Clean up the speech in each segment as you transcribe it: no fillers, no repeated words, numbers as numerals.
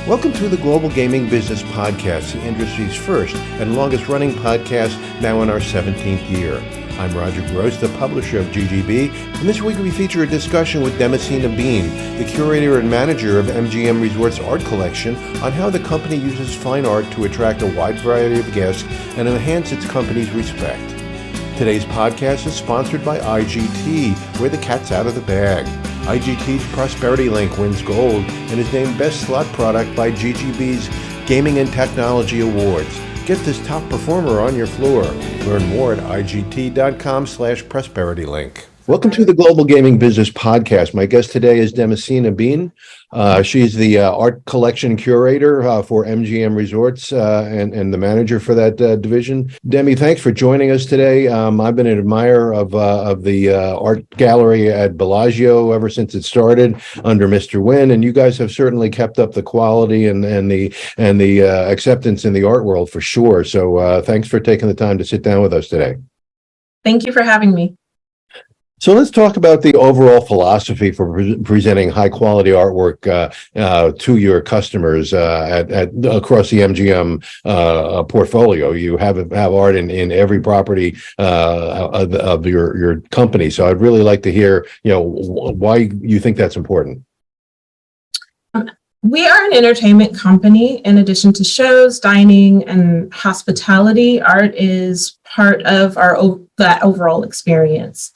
Welcome to the Global Gaming Business Podcast, the industry's first and longest running podcast, now in our 17th year. I'm Roger Gross, the publisher of GGB, and this week we feature a discussion with Demecina Beehn, the curator and manager of MGM Resorts art collection, on how the company uses fine art to attract a wide variety of guests and enhance its company's respect. Today's podcast is sponsored by IGT, where the cat's out of the bag. IGT's Prosperity Link wins gold and is named Best Slot Product by GGB's Gaming and Technology Awards. Get this top performer on your floor. Learn more at igt.com/prosperitylink. Welcome to the Global Gaming Business Podcast. My guest today is Demecina Beehn. She's the art collection curator for MGM Resorts and the manager for that division. Demi, thanks for joining us today. I've been an admirer of the art gallery at Bellagio ever since it started under Mr. Wynn, and you guys have certainly kept up the quality and the acceptance in the art world for sure. So thanks for taking the time to sit down with us today. Thank you for having me. So let's talk about the overall philosophy for presenting high quality artwork to your customers across the MGM portfolio. You have art in every property of your company. So I'd really like to hear, why you think that's important. We are an entertainment company. In addition to shows, dining, and hospitality, art is part of that overall experience.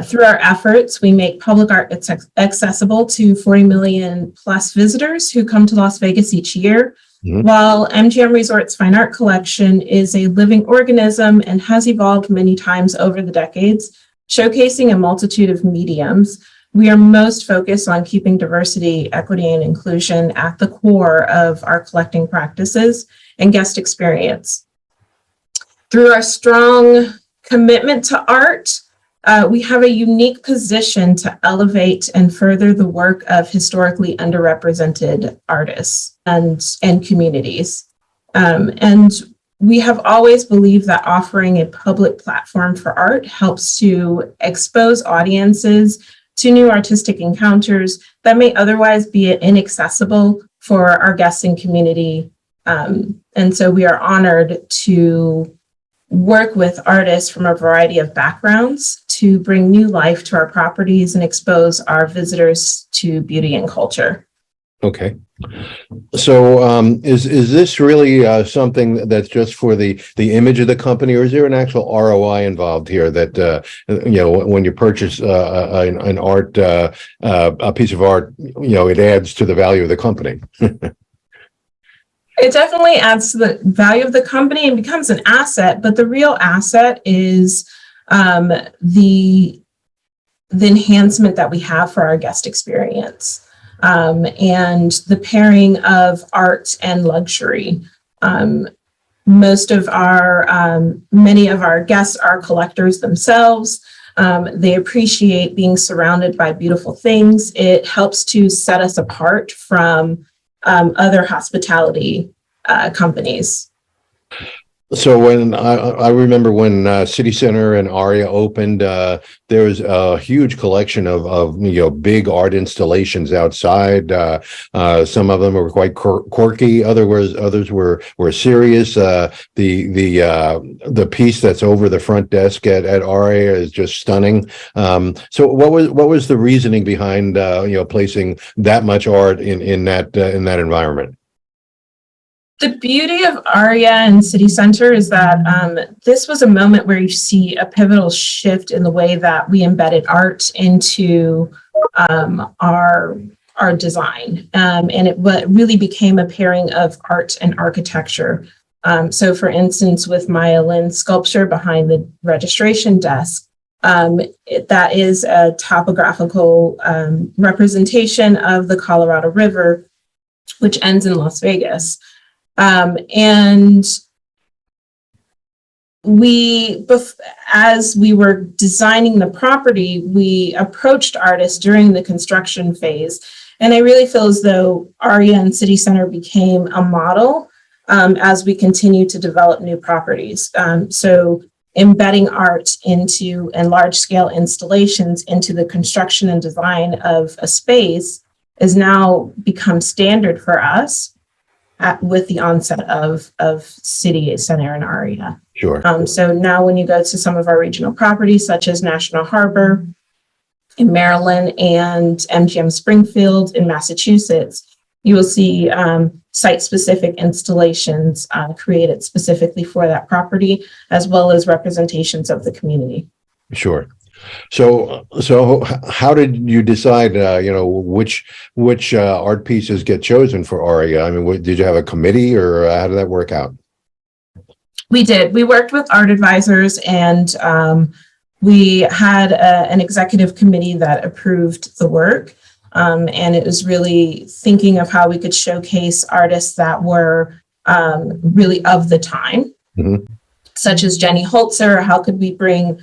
Through our efforts, we make public art accessible to 40 million plus visitors who come to Las Vegas each year, while MGM Resorts Fine Art Collection is a living organism and has evolved many times over the decades, showcasing a multitude of mediums. We are most focused on keeping diversity, equity, and inclusion at the core of our collecting practices and guest experience. Through our strong commitment to art, we have a unique position to elevate and further the work of historically underrepresented artists and communities. And we have always believed that offering a public platform for art helps to expose audiences to new artistic encounters that may otherwise be inaccessible for our guests and community. And so we are honored to work with artists from a variety of backgrounds to bring new life to our properties and expose our visitors to beauty and culture. Okay. So is this really something that's just for the image of the company, or is there an actual ROI involved here that, when you purchase an art, a piece of art, it adds to the value of the company? It definitely adds to the value of the company and becomes an asset, but the real asset is the enhancement that we have for our guest experience and the pairing of art and luxury. Many of our guests are collectors themselves. They appreciate being surrounded by beautiful things. It helps to set us apart from other hospitality companies. So when I remember when City Center and Aria opened, there was a huge collection of big art installations outside. Some of them were quite quirky. Others were serious. The piece that's over the front desk at Aria is just stunning. So what was the reasoning behind placing that much art in that environment? The beauty of Aria and City Center is that this was a moment where you see a pivotal shift in the way that we embedded art into our design. And it really became a pairing of art and architecture. So for instance, with Maya Lin's sculpture behind the registration desk, that is a topographical representation of the Colorado River, which ends in Las Vegas. And as we were designing the property, we approached artists during the construction phase. And I really feel as though Aria and City Center became a model as we continue to develop new properties. So embedding art into and large scale installations into the construction and design of a space is now become standard for us with the onset of city center and aria. Sure. So now when you go to some of our regional properties, such as National Harbor in Maryland and MGM Springfield in Massachusetts, you will see site-specific installations created specifically for that property, as well as representations of the community. Sure. So how did you decide, which art pieces get chosen for ARIA? I mean, did you have a committee, or how did that work out? We did. We worked with art advisors, and we had an executive committee that approved the work. And it was really thinking of how we could showcase artists that were really of the time, such as Jenny Holzer. How could we bring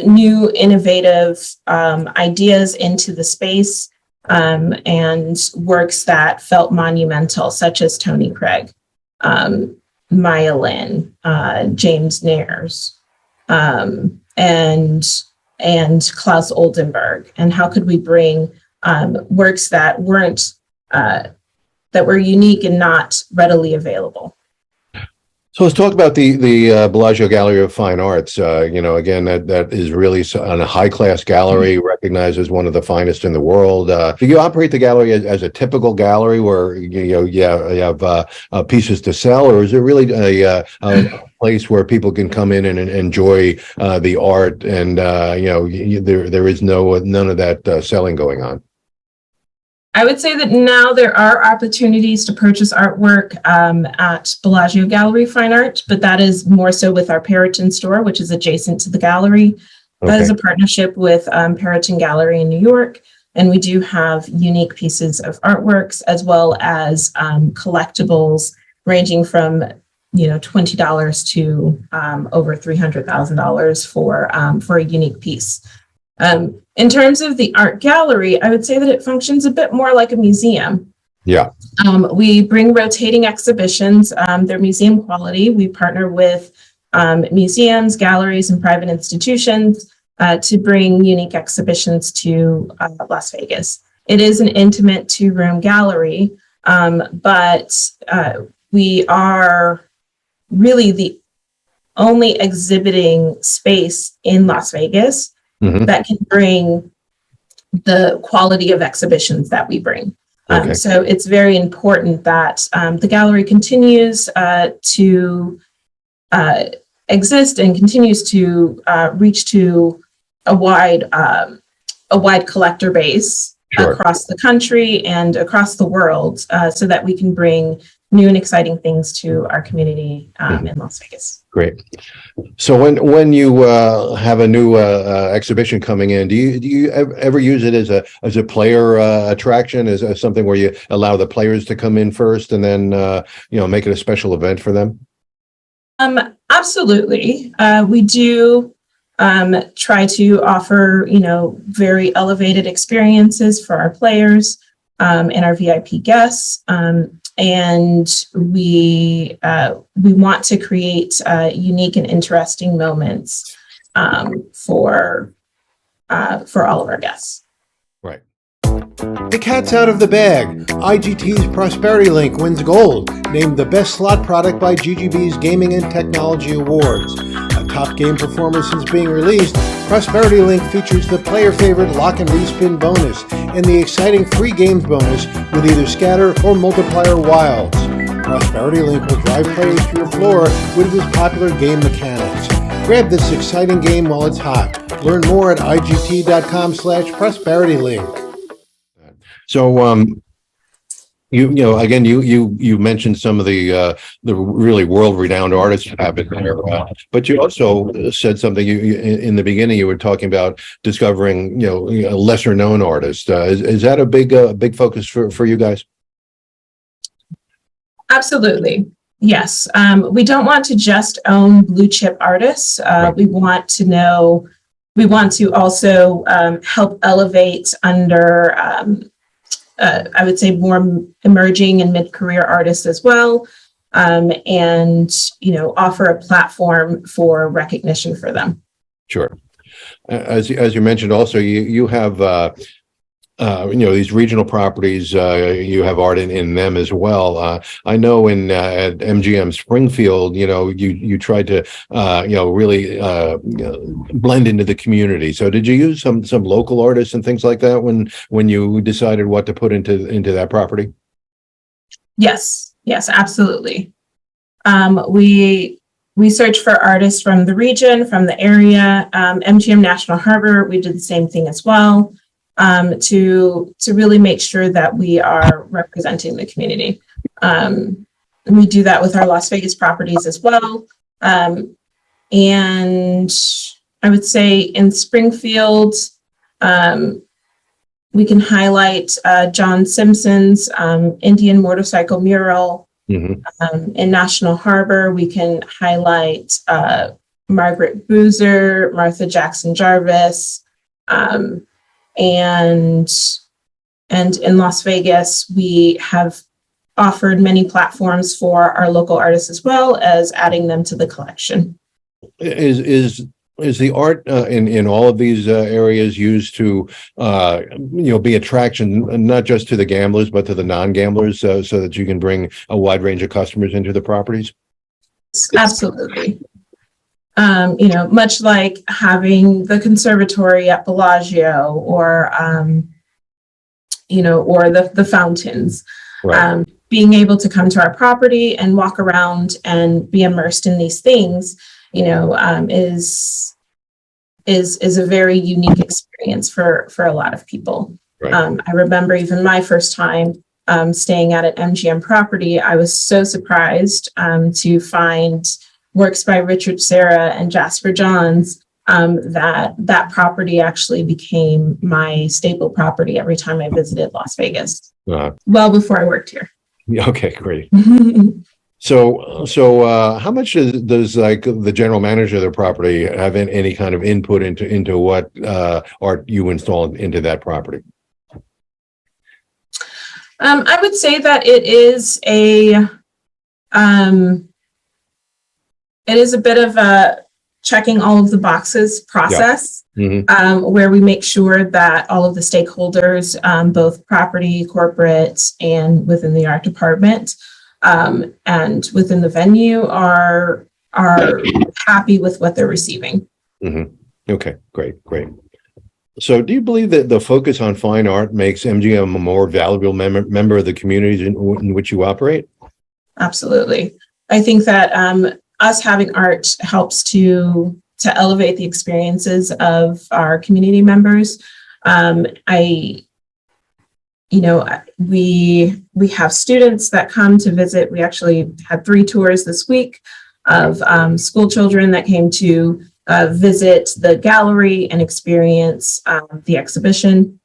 new innovative ideas into the space, and works that felt monumental, such as Tony Craig, Maya Lin, James Nares, and Klaus Oldenburg. And how could we bring works that were unique and not readily available? So let's talk about the Bellagio Gallery of Fine Arts. Again, that is really a high-class gallery, recognized as one of the finest in the world. Do you operate the gallery as a typical gallery where you have pieces to sell, or is it really a place where people can come in and enjoy the art, and there is none of that selling going on? I would say that now there are opportunities to purchase artwork at Bellagio Gallery Fine Art, but that is more so with our Perrotin store, which is adjacent to the gallery. Okay. That is a partnership with Perrotin Gallery in New York, and we do have unique pieces of artworks as well as collectibles ranging from $20 to over $300,000 for a unique piece. In terms of the art gallery, I would say that it functions a bit more like a museum. Yeah. We bring rotating exhibitions. They're museum quality. We partner with museums, galleries, and private institutions to bring unique exhibitions to Las Vegas. It is an intimate two-room gallery, but we are really the only exhibiting space in Las Vegas that can bring the quality of exhibitions that we bring. Okay. So it's very important that the gallery continues to exist and continues to reach to a wide collector base across the country and across the world, so that we can bring new and exciting things to our community in Las Vegas. Great. So when you have a new exhibition coming in, do you ever use it as a player attraction, as something where you allow the players to come in first and then make it a special event for them? Absolutely. We do try to offer very elevated experiences for our players and our VIP guests. And we want to create unique and interesting moments for all of our guests. Right. The cat's out of the bag. IGT's Prosperity Link wins gold, named the best slot product by GGB's Gaming and Technology Awards. A top game performer since being released, Prosperity Link features the player favorite lock and respin bonus and the exciting free games bonus with either scatter or multiplier wilds. Prosperity Link will drive players to your floor with its popular game mechanics. Grab this exciting game while it's hot. Learn more at IGT.com/prosperitylink. So, you mentioned some of the really world-renowned artists you have in there, but you also said something. In the beginning, you were talking about discovering, lesser-known artists. Is that a big focus for you guys? Absolutely, yes. We don't want to just own blue chip artists. Right. We want to also help elevate under. I would say more emerging and mid-career artists as well, and offer a platform for recognition for them. Sure. As you mentioned, also you have these regional properties, you have art in them as well. I know at MGM Springfield, you tried to, really blend into the community. So did you use some local artists and things like that when you decided what to put into that property? Yes, absolutely. We search for artists from the region, from the area. MGM National Harbor, we did the same thing as well, to really make sure that we are representing the community. And we do that with our Las Vegas properties as well. And I would say in Springfield, we can highlight John Simpson's Indian motorcycle mural. Mm-hmm. In National Harbor, we can highlight Margaret Boozer, Martha Jackson Jarvis, and in Las Vegas, we have offered many platforms for our local artists as well as adding them to the collection. Is the art in all of these areas used to be attraction not just to the gamblers but to the non-gamblers, so that you can bring a wide range of customers into the properties? Absolutely. Much like having the conservatory at Bellagio or the fountains. Right. Being able to come to our property and walk around and be immersed in these things, is a very unique experience for a lot of people. Right. I remember even my first time staying at an MGM property, I was so surprised to find works by Richard Serra and Jasper Johns, that property actually became my staple property every time I visited Las Vegas. Well before I worked here. Okay, great. So how much does like the general manager of the property have any kind of input into what art you install into that property? I would say that it is a bit of a checking all of the boxes process. Yeah. Mm-hmm. Where we make sure that all of the stakeholders, both property, corporate, and within the art department, and within the venue are happy with what they're receiving. Mm-hmm. Okay, great. So do you believe that the focus on fine art makes MGM a more valuable member of the communities in which you operate? Absolutely. I think that us having art helps to elevate the experiences of our community members. We have students that come to visit. We actually had 3 tours this week of school children that came to visit the gallery and experience the exhibition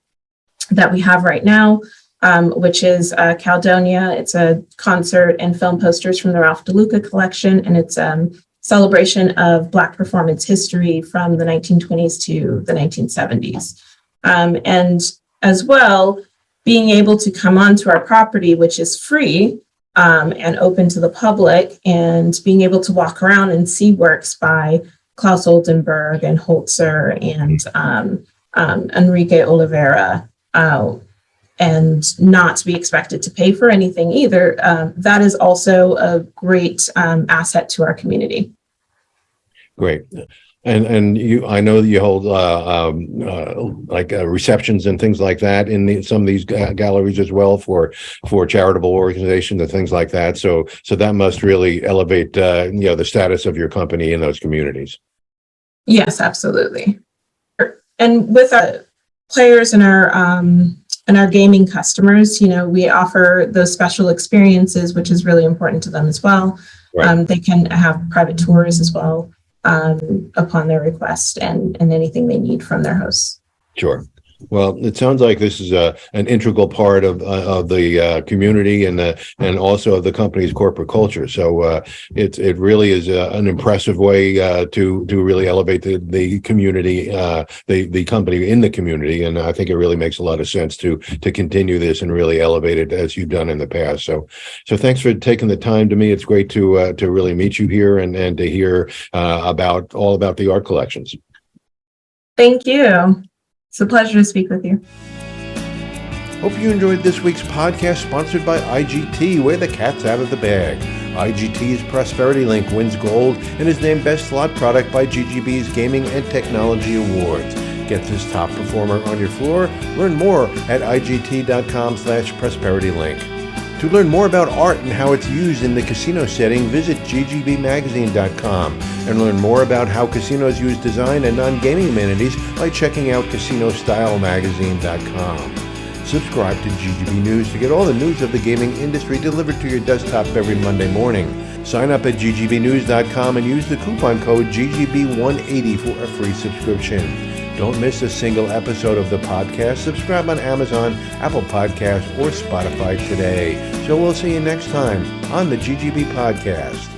that we have right now, which is Caledonia. It's a concert and film posters from the Ralph DeLuca collection, and it's celebration of Black performance history from the 1920s to the 1970s. And as well, being able to come onto our property, which is free and open to the public, and being able to walk around and see works by Klaus Oldenburg and Holzer and Enrique Oliveira, and not to be expected to pay for anything either, that is also a great asset to our community. Great. And I know that you hold receptions and things like that in some of these galleries as well for charitable organizations and things like that. So that must really elevate the status of your company in those communities. Yes, absolutely. And with our players and our gaming customers, we offer those special experiences, which is really important to them as well. Right. They can have private tours as well. Upon their request and anything they need from their hosts. Sure. Well, it sounds like this is an integral part of the community and also of the company's corporate culture. So it really is an impressive way to really elevate the community, the company in the community, and I think it really makes a lot of sense to continue this and really elevate it as you've done in the past. So thanks for taking the time. To me, it's great to really meet you here and to hear about the art collections. Thank you. It's a pleasure to speak with you. Hope you enjoyed this week's podcast sponsored by IGT, where the cat's out of the bag. IGT's Prosperity Link wins gold and is named Best Slot Product by GGB's Gaming and Technology Awards. Get this top performer on your floor. Learn more at igt.com/prosperitylink. To learn more about art and how it's used in the casino setting, visit ggbmagazine.com and learn more about how casinos use design and non-gaming amenities by checking out casinostylemagazine.com. Subscribe to GGB News to get all the news of the gaming industry delivered to your desktop every Monday morning. Sign up at ggbnews.com and use the coupon code GGB180 for a free subscription. Don't miss a single episode of the podcast. Subscribe on Amazon, Apple Podcasts, or Spotify today. So we'll see you next time on the GGB Podcast.